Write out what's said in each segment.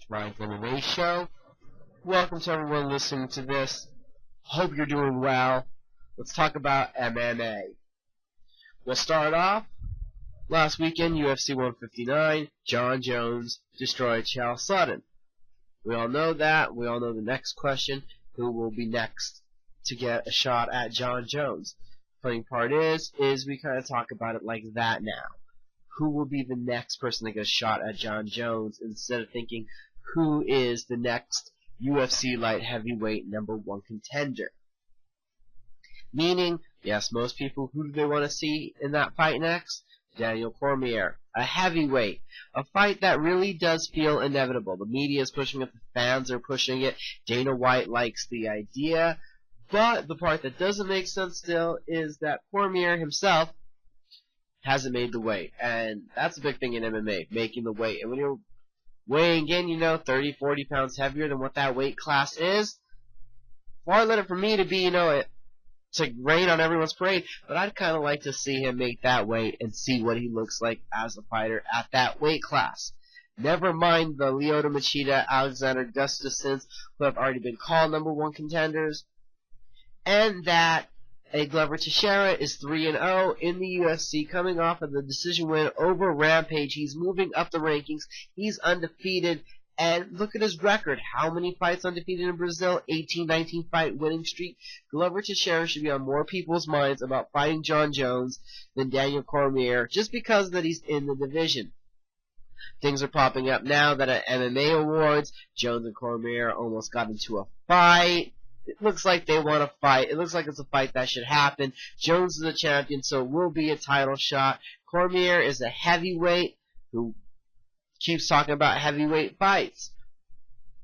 Rant MMA show. Welcome to everyone listening to this. Hope you're doing well. Let's talk about MMA. We'll start off. Last weekend, UFC 159, Jon Jones destroyed Chael Sonnen. We all know that. We all know the next question, who will be next to get a shot at Jon Jones. Funny part is we kind of talk about it like that now. Who will be the next person that gets a shot at Jon Jones instead of thinking who is the next UFC light heavyweight #1 contender. Meaning, yes, most people, who do they want to see in that fight next? Daniel Cormier, a heavyweight, a fight that really does feel inevitable. The media is pushing it, the fans are pushing it, Dana White likes the idea, but the part that doesn't make sense still is that Cormier himself hasn't made the weight, and that's a big thing in MMA, making the weight. And when you're weighing in, 30, 40 pounds heavier than what that weight class is, far better for me to be, to rain on everyone's parade, but I'd kind of like to see him make that weight and see what he looks like as a fighter at that weight class. Never mind the Lyoto Machida, Alexander Gustafsson, who have already been called #1 contenders, and that a Glover Teixeira is 3-0 in the UFC, coming off of the decision win over Rampage. He's moving up the rankings. He's undefeated. And look at his record. How many fights undefeated in Brazil? 18-19 fight winning streak. Glover Teixeira should be on more people's minds about fighting Jon Jones than Daniel Cormier, just because that he's in the division. Things are popping up now that at MMA awards, Jones and Cormier almost got into a fight. It looks like they want to fight. It looks like it's a fight that should happen. Jones is a champion, so it will be a title shot. Cormier is a heavyweight who keeps talking about heavyweight fights.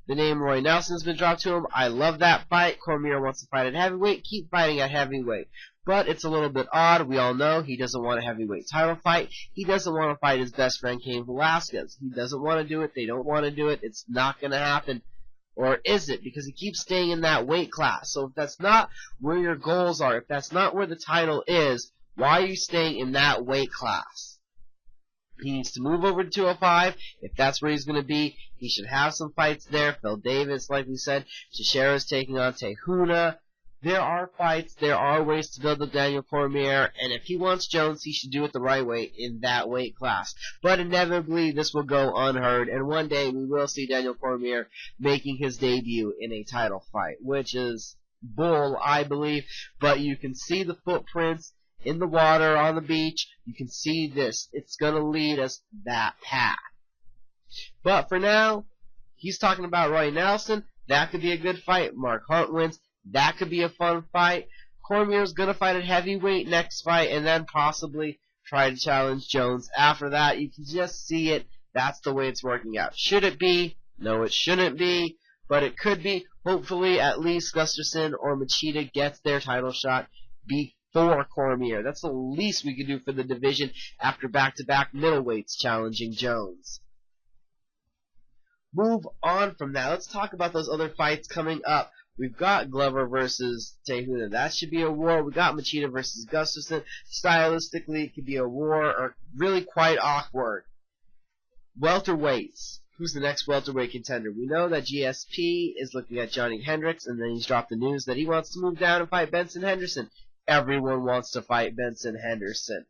The name Roy Nelson's been dropped to him. I love that fight. Cormier wants to fight at heavyweight. Keep fighting at heavyweight. But it's a little bit odd. We all know he doesn't want a heavyweight title fight. He doesn't want to fight his best friend Cain Velasquez. He doesn't want to do it. They don't want to do it. It's not going to happen. Or is it? Because he keeps staying in that weight class. So if that's not where your goals are, if that's not where the title is, why are you staying in that weight class? He needs to move over to 205. If that's where he's going to be, he should have some fights there. Phil Davis, like we said, Teixeira's taking on Tehuna. There are fights. There are ways to build up Daniel Cormier. And if he wants Jones, he should do it the right way in that weight class. But inevitably, this will go unheard. And one day, we will see Daniel Cormier making his debut in a title fight, which is bull, I believe. But you can see the footprints in the water, on the beach. You can see this. It's going to lead us that path. But for now, he's talking about Roy Nelson. That could be a good fight. Mark Hunt wins. That could be a fun fight. Cormier's going to fight at heavyweight next fight and then possibly try to challenge Jones. After that, you can just see it. That's the way it's working out. Should it be? No, it shouldn't be. But it could be. Hopefully, at least Gustafsson or Machida gets their title shot before Cormier. That's the least we could do for the division after back-to-back middleweights challenging Jones. Move on from that. Let's talk about those other fights coming up. We've got Glover versus Tehuna. That should be a war. We got Machida versus Gustafsson. Stylistically, it could be a war or really quite awkward. Welterweights. Who's the next welterweight contender? We know that GSP is looking at Johnny Hendricks, and then he's dropped the news that he wants to move down and fight Benson Henderson. Everyone wants to fight Benson Henderson.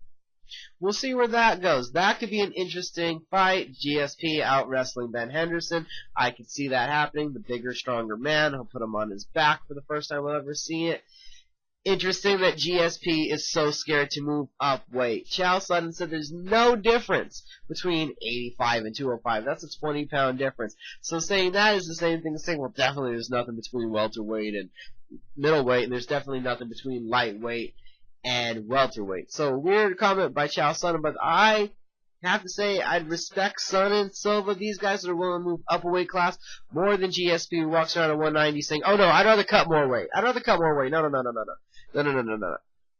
We'll see where that goes. That could be an interesting fight. GSP out wrestling Ben Henderson. I could see that happening. The bigger, stronger man. He'll put him on his back for the first time we'll ever see it. Interesting that GSP is so scared to move up weight. Chael Sonnen said there's no difference between 85 and 205. That's a 20-pound difference. So saying that is the same thing as saying, well, definitely there's nothing between welterweight and middleweight, and there's definitely nothing between lightweight and welterweight. So, weird comment by Chael Sonnen, but I have to say I'd respect Sonnen, Silva, these guys that are willing to move up a weight class more than GSP who walks around at 190 saying, oh no, I'd rather cut more weight. I'd rather cut more weight. No.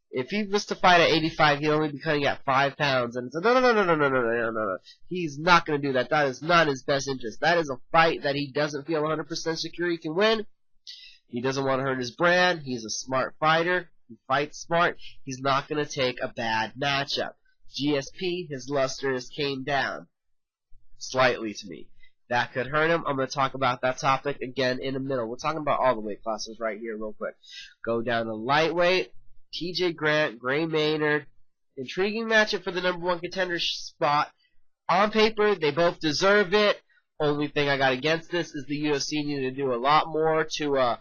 If he was to fight at 85, he'd only be cutting at 5 pounds. And it's no. He's not going to do that. That is not his best interest. That is a fight that he doesn't feel 100% secure he can win. He doesn't want to hurt his brand. He's a smart fighter. He fights smart. He's not going to take a bad matchup. GSP, his luster has came down slightly to me. that could hurt him. I'm going to talk about that topic again in a minute. We're talking about all the weight classes right here real quick. Go down to lightweight. TJ Grant, Gray Maynard. Intriguing matchup for the #1 contender spot. On paper, they both deserve it. Only thing I got against this is the UFC needed to do a lot more to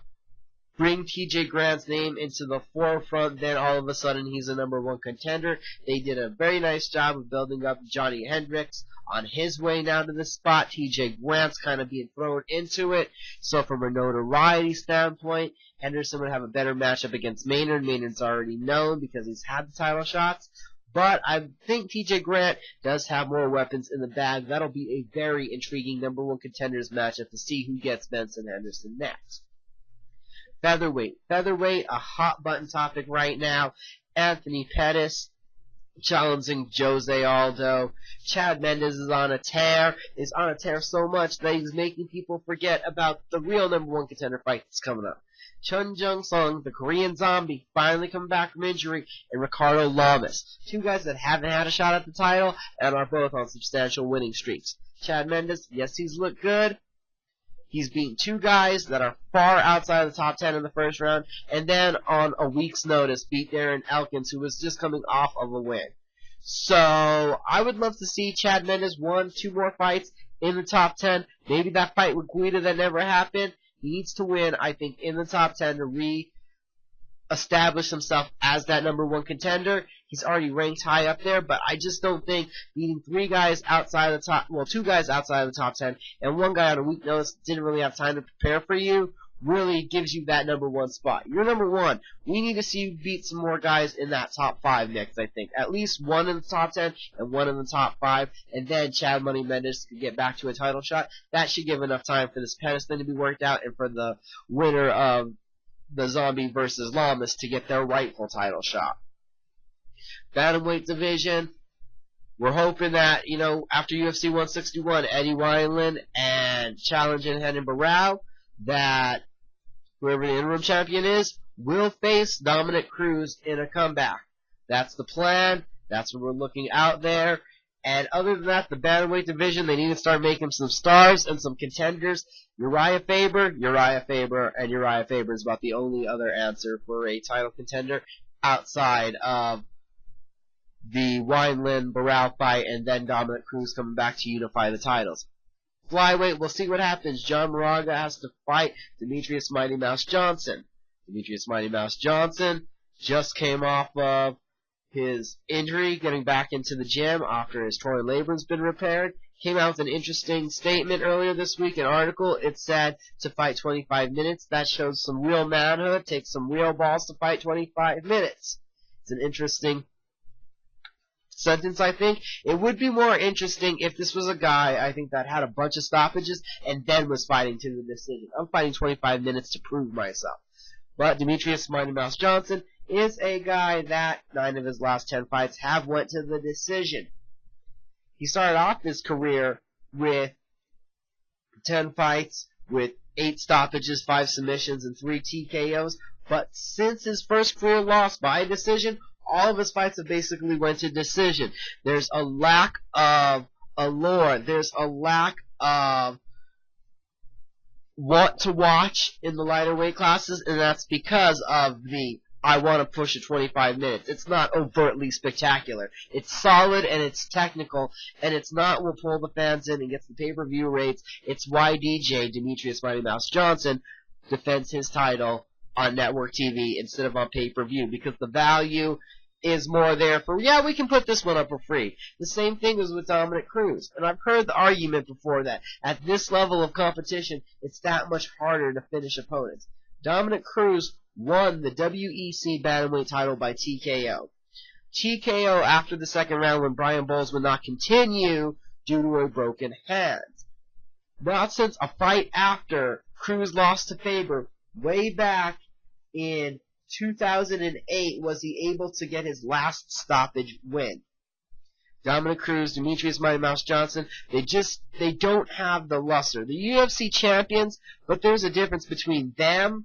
bring TJ Grant's name into the forefront. Then all of a sudden he's a #1 contender. They did a very nice job of building up Johnny Hendricks on his way now to this spot. TJ Grant's kind of being thrown into it. So from a notoriety standpoint, Henderson would have a better matchup against Maynard. Maynard's already known because he's had the title shots. But I think TJ Grant does have more weapons in the bag. That'll be a very intriguing #1 contenders matchup to see who gets Benson Henderson next. Featherweight. Featherweight, a hot button topic right now. Anthony Pettis challenging Jose Aldo. Chad Mendes is on a tear. Is on a tear so much that he's making people forget about the real #1 contender fight that's coming up. Chun Jung Sung, the Korean Zombie, finally coming back from injury, and Ricardo Lamas. Two guys that haven't had a shot at the title and are both on substantial winning streaks. Chad Mendes, yes, he's looked good. He's beaten two guys that are far outside of the top 10 in the first round, and then on a week's notice beat Darren Elkins, who was just coming off of a win. So I would love to see Chad Mendes 1-2 more fights in the top 10. Maybe that fight with Guida that never happened. He needs to win, I think, in the top 10 to re-establish himself as that #1 contender. He's already ranked high up there, but I just don't think beating two guys outside of the top 10 and one guy on a week notice didn't really have time to prepare for you really gives you that #1 spot. You're #1. We need to see you beat some more guys in that top 5 next, I think. At least one in the top 10 and one in the top 5, and then Chad Money Mendes could get back to a title shot. That should give enough time for this Pettis thing to be worked out and for the winner of the Zombie versus Lamas to get their rightful title shot. Bantamweight division. We're hoping that, after UFC 161, Eddie Wineland and challenging Renan Barão, that whoever the interim champion is will face Dominick Cruz in a comeback. That's the plan. That's what we're looking out there. And other than that, the bantamweight division, they need to start making some stars and some contenders. Uriah Faber, and Uriah Faber is about the only other answer for a title contender outside of the Wineland-Barão fight and then Dominick Cruz coming back to unify the titles. Flyweight, we'll see what happens. John Moraga has to fight Demetrious Mighty Mouse Johnson. Demetrious Mighty Mouse Johnson just came off of his injury, getting back into the gym after his torn labrum's been repaired. Came out with an interesting statement earlier this week, an article. It said to fight 25 minutes. That shows some real manhood. Takes some real balls to fight 25 minutes. It's an interesting sentence, I think. It would be more interesting if this was a guy, I think, that had a bunch of stoppages and then was fighting to the decision. I'm fighting 25 minutes to prove myself. But Demetrious Mighty Mouse Johnson is a guy that 9 of his last 10 fights have went to the decision. He started off his career with 10 fights, with 8 stoppages, 5 submissions, and 3 TKOs. But since his first career loss by decision, all of his fights have basically went to decision. There's a lack of allure. There's a lack of what to watch in the lighter weight classes, and that's because of the I want to push it 25 minutes. It's not overtly spectacular. It's solid and it's technical, and it's not what pull the fans in and gets the pay-per-view rates. It's why DJ, Demetrious Mighty Mouse Johnson, defends his title on network TV instead of on pay-per-view, because the value is more there for, yeah, we can put this one up for free. The same thing is with Dominick Cruz. And I've heard the argument before that at this level of competition, it's that much harder to finish opponents. Dominick Cruz won the WEC Bantamweight title by TKO. TKO after the second round when Brian Bowles would not continue due to a broken hand. Not since a fight after Cruz lost to Faber way back in 2008 was he able to get his last stoppage win. Dominick Cruz, Demetrious Mighty Mouse Johnson, they don't have the luster. The UFC champions, but there's a difference between them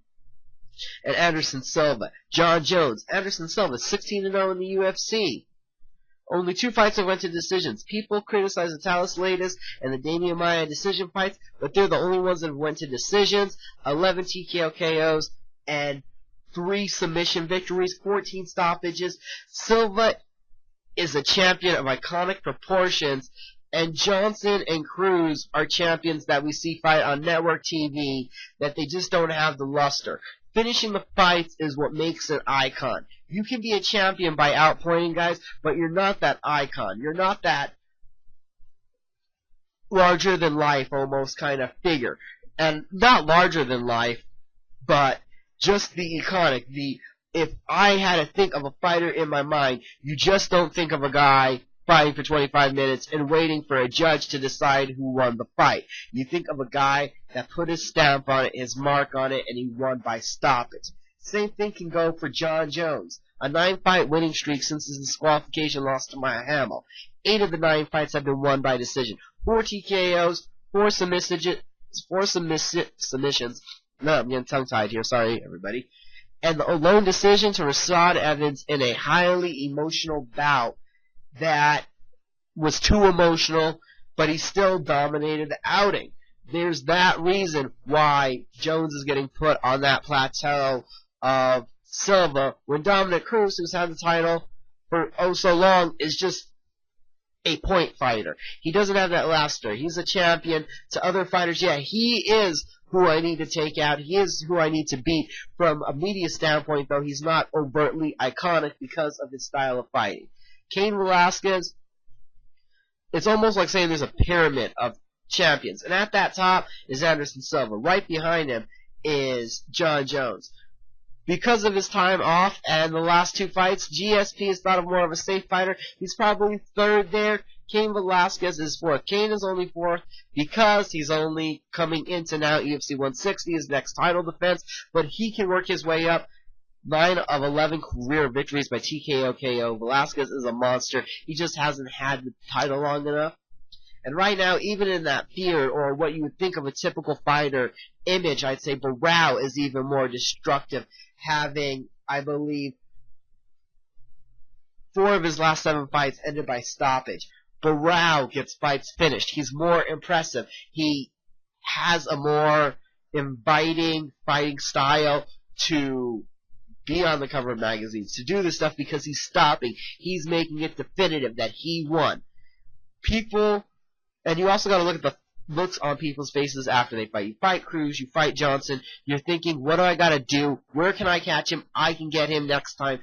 and Anderson Silva. John Jones, Anderson Silva, 16-0 in the UFC. Only 2 fights that went to decisions. People criticize the Talis Latest and the Damian Maia decision fights, but they're the only ones that went to decisions. 11 TKO KOs and 3 submission victories, 14 stoppages. Silva is a champion of iconic proportions, and Johnson and Cruz are champions that we see fight on network TV that they just don't have the luster. Finishing the fights is what makes an icon. You can be a champion by outpointing guys, but you're not that icon. You're not that larger than life almost kind of figure. And not larger than life, but just the iconic. If I had to think of a fighter in my mind, you just don't think of a guy fighting for 25 minutes and waiting for a judge to decide who won the fight. You think of a guy that put his stamp on it, his mark on it, and he won by stoppage. Same thing can go for Jon Jones. A 9-fight winning streak since his disqualification loss to Maya Hamill. 8 of the 9 fights have been won by decision. 4 TKOs, 4 submissions. No, I'm getting tongue-tied here. Sorry, everybody. And the lone decision to Rashad Evans in a highly emotional bout that was too emotional, but he still dominated the outing. There's that reason why Jones is getting put on that plateau of Silva, when Dominick Cruz, who's had the title for oh so long, is just a point fighter. He doesn't have that luster. He's a champion to other fighters. Yeah, he is who I need to take out. He is who I need to beat. From a media standpoint, though, he's not overtly iconic because of his style of fighting. Cain Velasquez, it's almost like saying there's a pyramid of champions. And at that top is Anderson Silva. Right behind him is Jon Jones. Because of his time off and the last 2 fights, GSP is thought of more of a safe fighter. He's probably 3rd there. Cain Velasquez is 4th. Cain is only 4th because he's only coming into now UFC 160, his next title defense. But he can work his way up. 9 of 11 career victories by TKO KO. Velasquez is a monster. He just hasn't had the title long enough. And right now, even in that fear, or what you would think of a typical fighter image, I'd say Barao is even more destructive, having, I believe, 4 of his last 7 fights ended by stoppage. Barao gets fights finished. He's more impressive. He has a more inviting fighting style to be on the cover of magazines, to do this stuff because he's stopping. He's making it definitive that he won. People, and you also got to look at the looks on people's faces after they fight. You fight Cruz, you fight Johnson, you're thinking, what do I got to do? Where can I catch him? I can get him next time.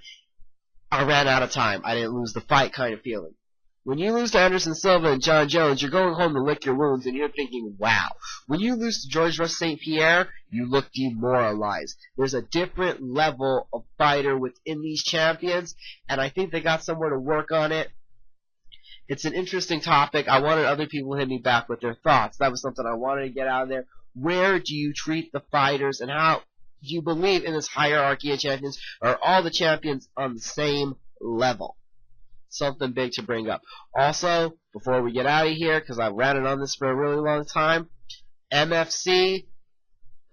I ran out of time. I didn't lose the fight kind of feeling. When you lose to Anderson Silva and Jon Jones, you're going home to lick your wounds, and you're thinking, wow. When you lose to George Russ St. Pierre, you look demoralized. There's a different level of fighter within these champions, and I think they got somewhere to work on it. It's an interesting topic. I wanted other people to hit me back with their thoughts. That was something I wanted to get out of there. Where do you treat the fighters, and how do you believe in this hierarchy of champions? Are all the champions on the same level? Something big to bring up. Also, before we get out of here, because I've ranted on this for a really long time, MFC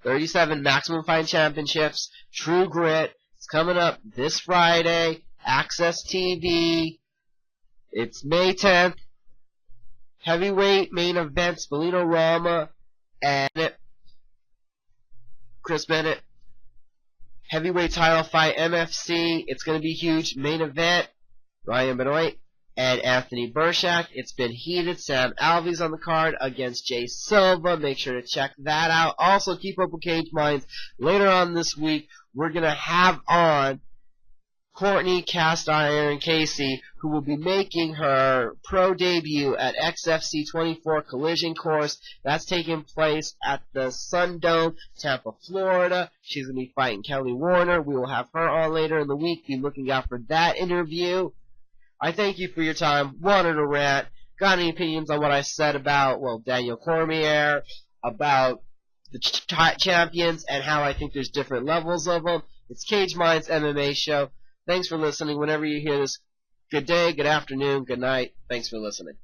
37 Maximum Fighting Championships, True Grit, it's coming up this Friday, Access TV, it's May 10th, heavyweight main event, Spalino Rama and Chris Bennett, heavyweight title fight, MFC, it's going to be huge, main event, Ryan Benoit and Anthony Burshak. It's been heated. Sam Alvey's on the card against Jay Silva. Make sure to check that out. Also, keep up with Cage Minds. Later on this week, we're going to have on Courtney Cast Iron Casey, who will be making her pro debut at XFC 24 Collision Course. That's taking place at the Sun Dome, Tampa, Florida. She's going to be fighting Kelly Warner. We will have her on later in the week. Be looking out for that interview. I thank you for your time. Wanted to rant. Got any opinions on what I said about, well, Daniel Cormier, about the champions, and how I think there's different levels of them? It's Cage Minds MMA show. Thanks for listening. Whenever you hear this, good day, good afternoon, good night. Thanks for listening.